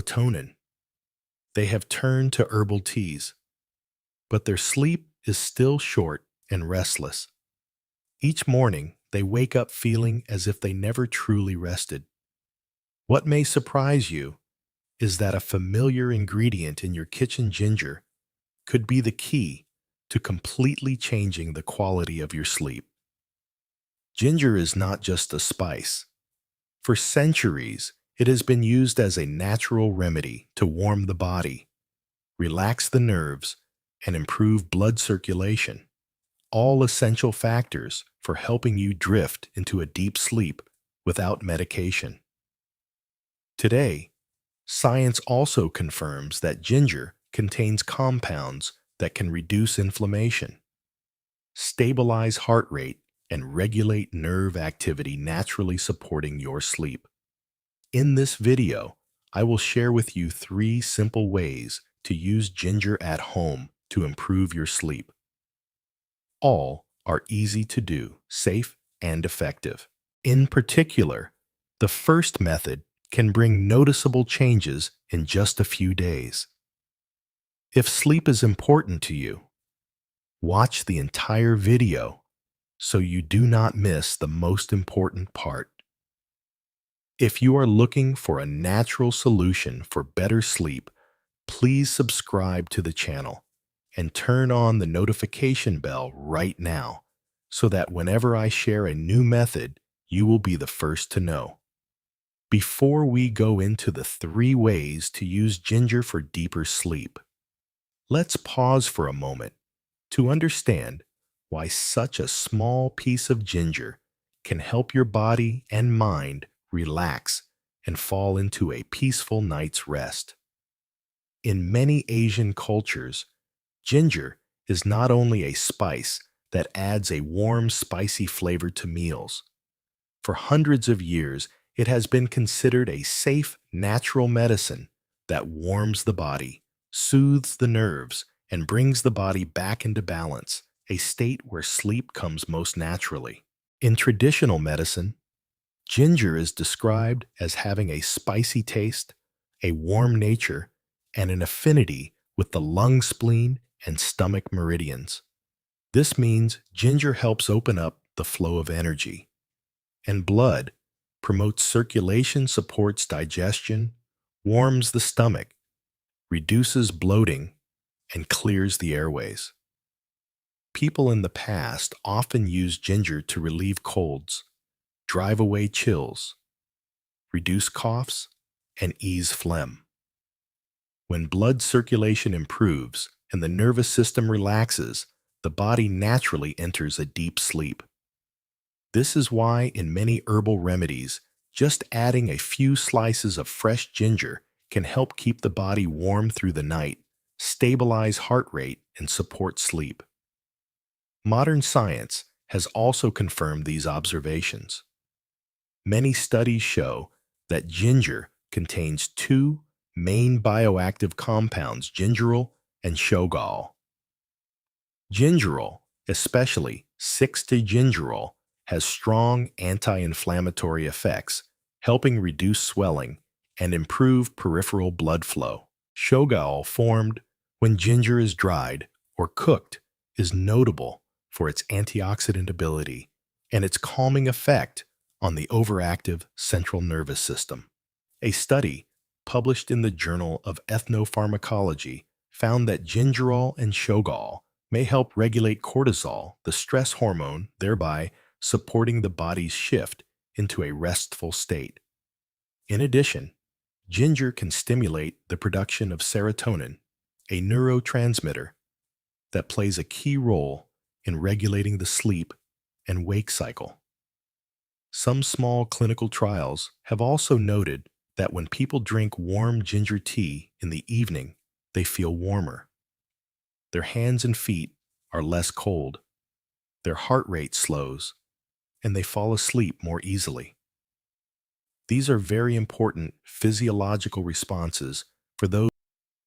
melatonin. They have turned to herbal teas, but their sleep is still short and restless. Each morning, they wake up feeling as if they never truly rested. What may surprise you is that a familiar ingredient in your kitchen, ginger, could be the key to completely changing the quality of your sleep. Ginger is not just a spice. For centuries, it has been used as a natural remedy to warm the body, relax the nerves, and improve blood circulation, all essential factors for helping you drift into a deep sleep without medication. Today, science also confirms that ginger contains compounds that can reduce inflammation, stabilize heart rate, and regulate nerve activity, naturally supporting your sleep. In this video, I will share with you 3 simple ways to use ginger at home to improve your sleep. All are easy to do, safe, and effective. In particular, the first method can bring noticeable changes in just a few days. If sleep is important to you, watch the entire video so you do not miss the most important part. If you are looking for a natural solution for better sleep, please subscribe to the channel and turn on the notification bell right now so that whenever I share a new method, you will be the first to know. Before we go into the 3 ways to use ginger for deeper sleep, let's pause for a moment to understand why such a small piece of ginger can help your body and mind relax and fall into a peaceful night's rest. In many Asian cultures, ginger is not only a spice that adds a warm, spicy flavor to meals. For hundreds of years, it has been considered a safe, natural medicine that warms the body, soothes the nerves, and brings the body back into balance, a state where sleep comes most naturally. In traditional medicine, ginger is described as having a spicy taste, a warm nature, and an affinity with the lung, spleen, and stomach meridians. This means ginger helps open up the flow of energy and blood, promotes circulation, supports digestion, warms the stomach, reduces bloating, and clears the airways. People in the past often used ginger to relieve colds, drive away chills, reduce coughs, and ease phlegm. When blood circulation improves and the nervous system relaxes, the body naturally enters a deep sleep. This is why in many herbal remedies, just adding a few slices of fresh ginger can help keep the body warm through the night, stabilize heart rate, and support sleep. Modern science has also confirmed these observations. Many studies show that ginger contains 2 main bioactive compounds, gingerol and shogal. Gingerol, especially 6-gingerol, has strong anti-inflammatory effects, helping reduce swelling and improve peripheral blood flow. Shogal, formed when ginger is dried or cooked, is notable for its antioxidant ability and its calming effect on the overactive central nervous system. A study published in the Journal of Ethnopharmacology found that gingerol and shogal may help regulate cortisol, the stress hormone, thereby supporting the body's shift into a restful state. In addition, ginger can stimulate the production of serotonin, a neurotransmitter that plays a key role in regulating the sleep and wake cycle. Some small clinical trials have also noted that when people drink warm ginger tea in the evening, they feel warmer. Their hands and feet are less cold, their heart rate slows, and they fall asleep more easily. These are very important physiological responses for those.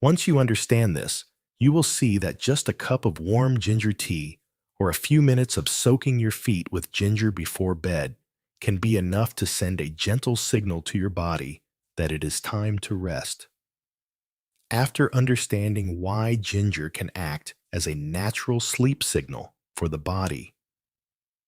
Once you understand this, you will see that just a cup of warm ginger tea or a few minutes of soaking your feet with ginger before bed can be enough to send a gentle signal to your body that it is time to rest. After understanding why ginger can act as a natural sleep signal for the body,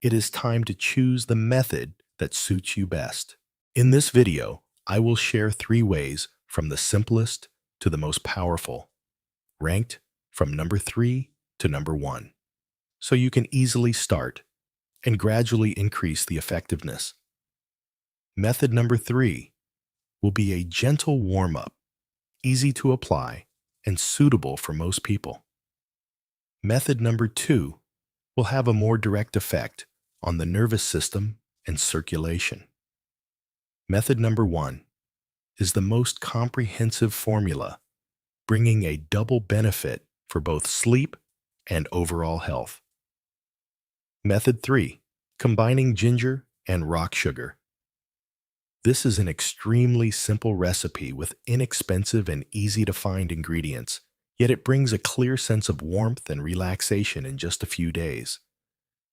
it is time to choose the method that suits you best. In this video, I will share 3 ways from the simplest to the most powerful, ranked from number 3 to number 1, so you can easily start and gradually increase the effectiveness. Method number 3 will be a gentle warm-up, easy to apply, and suitable for most people. Method number 2 will have a more direct effect on the nervous system and circulation. Method number 1 is the most comprehensive formula, bringing a double benefit for both sleep and overall health. Method 3, combining ginger and rock sugar. This is an extremely simple recipe with inexpensive and easy-to-find ingredients, yet it brings a clear sense of warmth and relaxation in just a few days.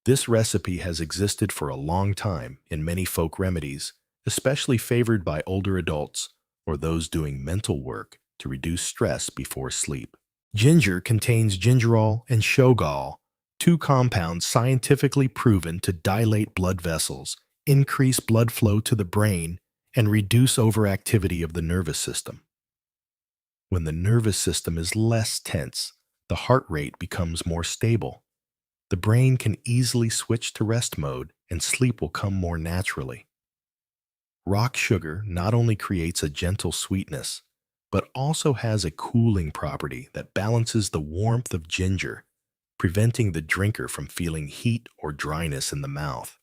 This recipe has existed for a long time in many folk remedies, especially favored by older adults or those doing mental work to reduce stress before sleep. Ginger contains gingerol and shogal, 2 compounds scientifically proven to dilate blood vessels, increase blood flow to the brain, and reduce overactivity of the nervous system. When the nervous system is less tense, the heart rate becomes more stable. The brain can easily switch to rest mode and sleep will come more naturally. Rock sugar not only creates a gentle sweetness, but also has a cooling property that balances the warmth of ginger, preventing the drinker from feeling heat or dryness in the mouth.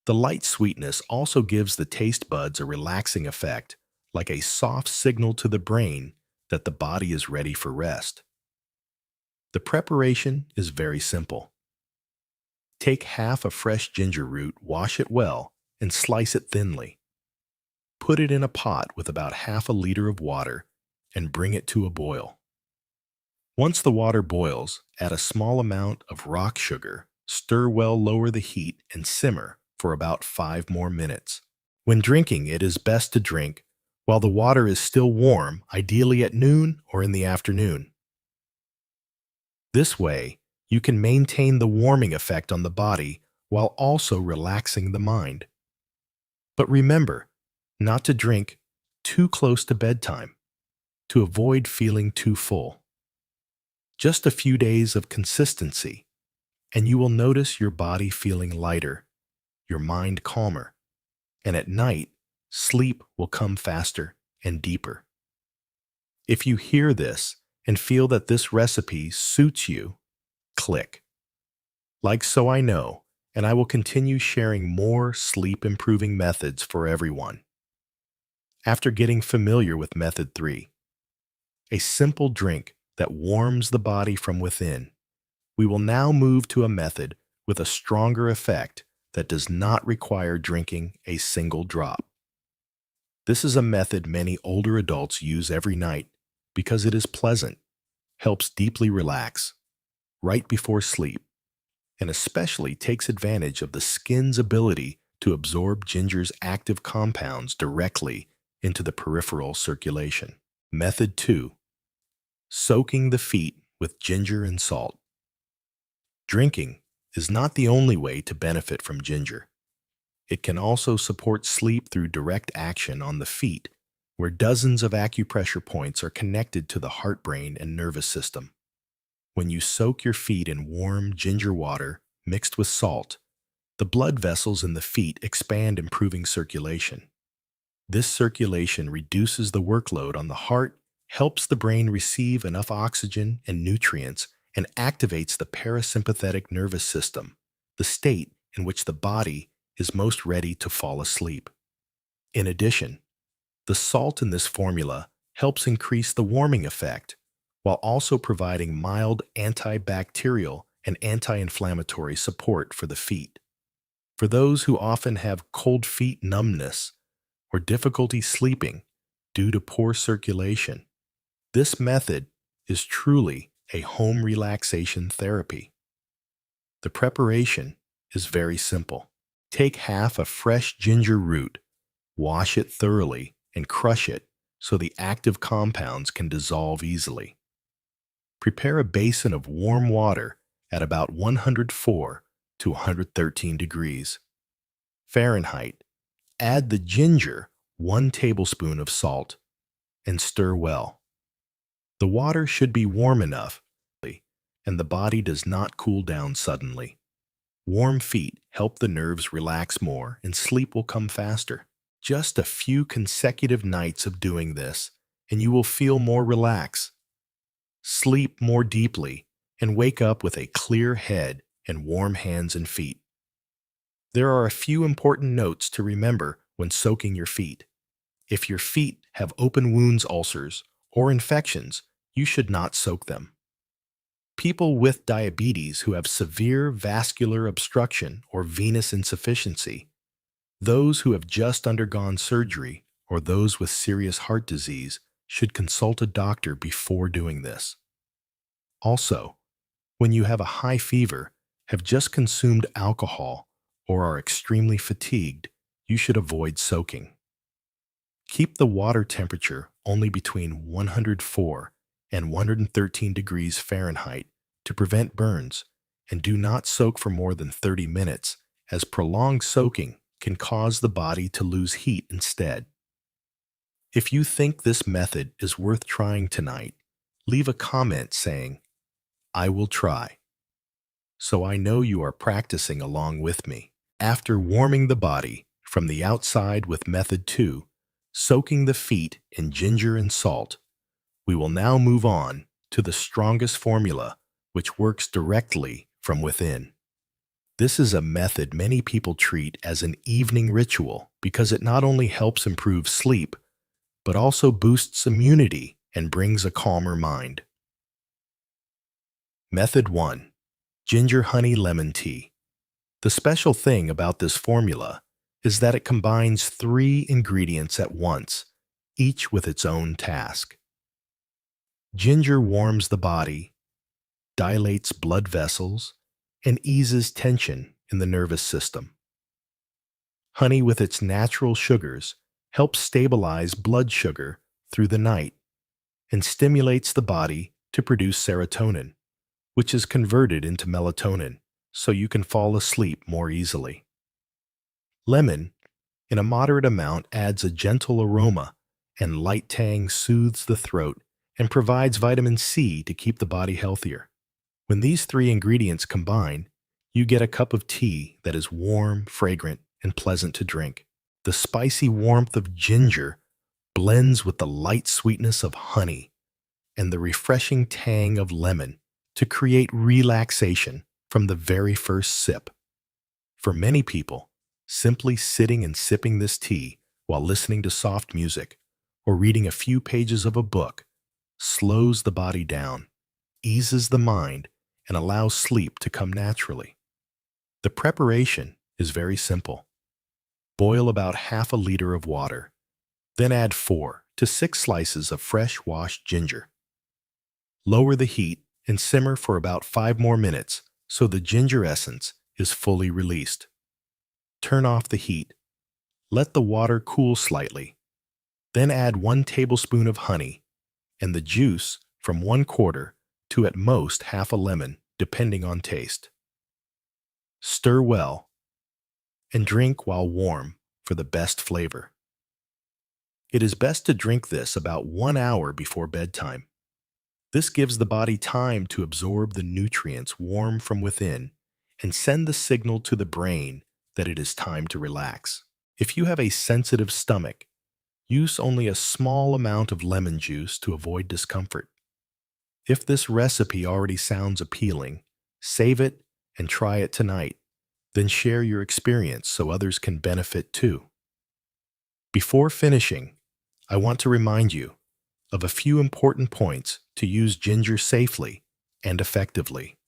The light sweetness also gives the taste buds a relaxing effect, like a soft signal to the brain that the body is ready for rest. The preparation is very simple. Take half a fresh ginger root, wash it well, and slice it thinly. Put it in a pot with about half a liter of water and bring it to a boil. Once the water boils, add a small amount of rock sugar, stir well, lower the heat, and simmer for about 5 more minutes. When drinking, it is best to drink while the water is still warm, ideally at noon or in the afternoon. This way, you can maintain the warming effect on the body while also relaxing the mind. But remember, not to drink too close to bedtime, to avoid feeling too full. Just a few days of consistency, and you will notice your body feeling lighter, your mind calmer, and at night, sleep will come faster and deeper. If you hear this and feel that this recipe suits you, click like so I know, and I will continue sharing more sleep-improving methods for everyone. After getting familiar with Method 3, a simple drink that warms the body from within, we will now move to a method with a stronger effect that does not require drinking a single drop. This is a method many older adults use every night because it is pleasant, helps deeply relax right before sleep, and especially takes advantage of the skin's ability to absorb ginger's active compounds directly into the peripheral circulation. Method 2. Soaking the feet with ginger and salt. Drinking is not the only way to benefit from ginger. It can also support sleep through direct action on the feet, where dozens of acupressure points are connected to the heart, brain, and nervous system. When you soak your feet in warm ginger water mixed with salt, the blood vessels in the feet expand, improving circulation. This circulation reduces the workload on the heart, helps the brain receive enough oxygen and nutrients, and activates the parasympathetic nervous system, the state in which the body is most ready to fall asleep. In addition, the salt in this formula helps increase the warming effect, while also providing mild antibacterial and anti-inflammatory support for the feet. For those who often have cold feet numbness or difficulty sleeping due to poor circulation, this method is truly a home relaxation therapy. The preparation is very simple. Take half a fresh ginger root, wash it thoroughly, and crush it so the active compounds can dissolve easily. Prepare a basin of warm water at about 104 to 113 degrees Fahrenheit. Add the ginger, 1 tablespoon of salt, and stir well. The water should be warm enough, and the body does not cool down suddenly. Warm feet help the nerves relax more and sleep will come faster. Just a few consecutive nights of doing this, and you will feel more relaxed, sleep more deeply, and wake up with a clear head and warm hands and feet. There are a few important notes to remember when soaking your feet. If your feet have open wounds, ulcers, or infections, you should not soak them. People with diabetes who have severe vascular obstruction or venous insufficiency, those who have just undergone surgery, or those with serious heart disease should consult a doctor before doing this. Also, when you have a high fever, have just consumed alcohol, or are extremely fatigued, you should avoid soaking. Keep the water temperature only between 104 and 113 degrees Fahrenheit to prevent burns, and do not soak for more than 30 minutes, as prolonged soaking can cause the body to lose heat instead. If you think this method is worth trying tonight, leave a comment saying, "I will try," so I know you are practicing along with me. After warming the body from the outside with method 2, soaking the feet in ginger and salt, we will now move on to the strongest formula, which works directly from within. This is a method many people treat as an evening ritual because it not only helps improve sleep, but also boosts immunity and brings a calmer mind. Method 1. Ginger honey lemon tea. The special thing about this formula is that it combines 3 ingredients at once, each with its own task. Ginger warms the body, dilates blood vessels, and eases tension in the nervous system. Honey, with its natural sugars, helps stabilize blood sugar through the night and stimulates the body to produce serotonin, which is converted into melatonin so you can fall asleep more easily. Lemon, in a moderate amount, adds a gentle aroma, and light tang soothes the throat and provides vitamin C to keep the body healthier. When these 3 ingredients combine, you get a cup of tea that is warm, fragrant, and pleasant to drink. The spicy warmth of ginger blends with the light sweetness of honey and the refreshing tang of lemon to create relaxation from the very first sip. For many people, simply sitting and sipping this tea while listening to soft music or reading a few pages of a book slows the body down, eases the mind, and allows sleep to come naturally. The preparation is very simple. Boil about half a liter of water, then add 4 to 6 slices of fresh washed ginger. Lower the heat and simmer for about 5 more minutes so the ginger essence is fully released. Turn off the heat. Let the water cool slightly. Then add 1 tablespoon of honey and the juice from 1/4 to at most half a lemon, depending on taste. Stir well and drink while warm for the best flavor. It is best to drink this about 1 hour before bedtime. This gives the body time to absorb the nutrients warm from within and send the signal to the brain that it is time to relax. If you have a sensitive stomach, use only a small amount of lemon juice to avoid discomfort. If this recipe already sounds appealing, save it and try it tonight. Then share your experience so others can benefit too. Before finishing, I want to remind you of a few important points to use ginger safely and effectively.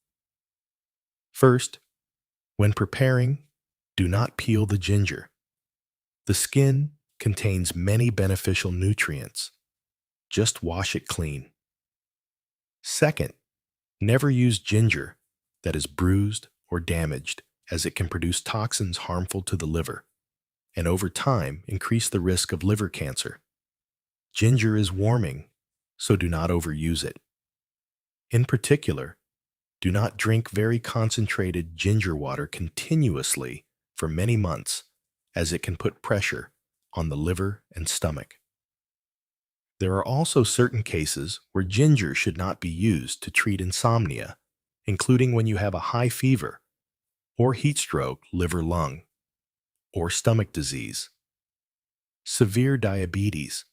First, when preparing, do not peel the ginger. The skin contains many beneficial nutrients. Just wash it clean. Second, never use ginger that is bruised or damaged, as it can produce toxins harmful to the liver, and over time increase the risk of liver cancer. Ginger is warming, so do not overuse it. In particular, do not drink very concentrated ginger water continuously for many months, as it can put pressure on the liver and stomach. There are also certain cases where ginger should not be used to treat insomnia, including when you have a high fever, or heat stroke, liver-lung, or stomach disease, severe diabetes,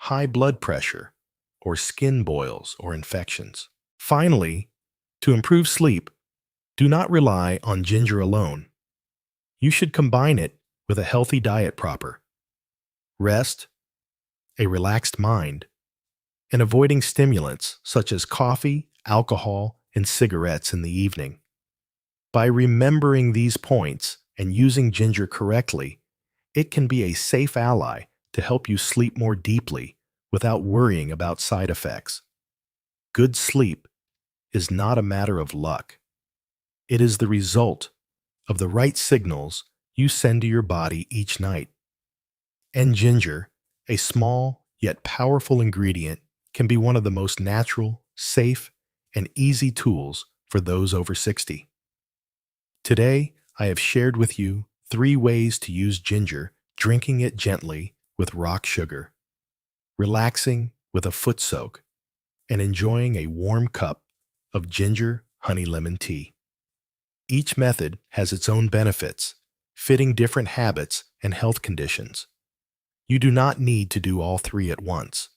high blood pressure, or skin boils or infections. Finally, to improve sleep, do not rely on ginger alone. You should combine it with a healthy diet proper, rest, a relaxed mind, and avoiding stimulants such as coffee, alcohol, and cigarettes in the evening. By remembering these points and using ginger correctly, it can be a safe ally to help you sleep more deeply without worrying about side effects. Good sleep is not a matter of luck. It is the result of the right signals you send to your body each night. And ginger, a small yet powerful ingredient, can be one of the most natural, safe, and easy tools for those over 60. Today, I have shared with you 3 ways to use ginger, drinking it gently with rock sugar, relaxing with a foot soak, and enjoying a warm cup of ginger honey lemon tea. Each method has its own benefits, fitting different habits and health conditions. You do not need to do all 3 at once.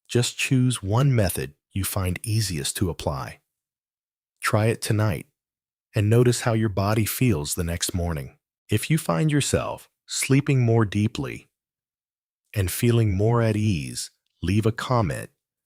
Just choose one method you find easiest to apply. Try it tonight and notice how your body feels the next morning. If you find yourself sleeping more deeply and feeling more at ease, leave a comment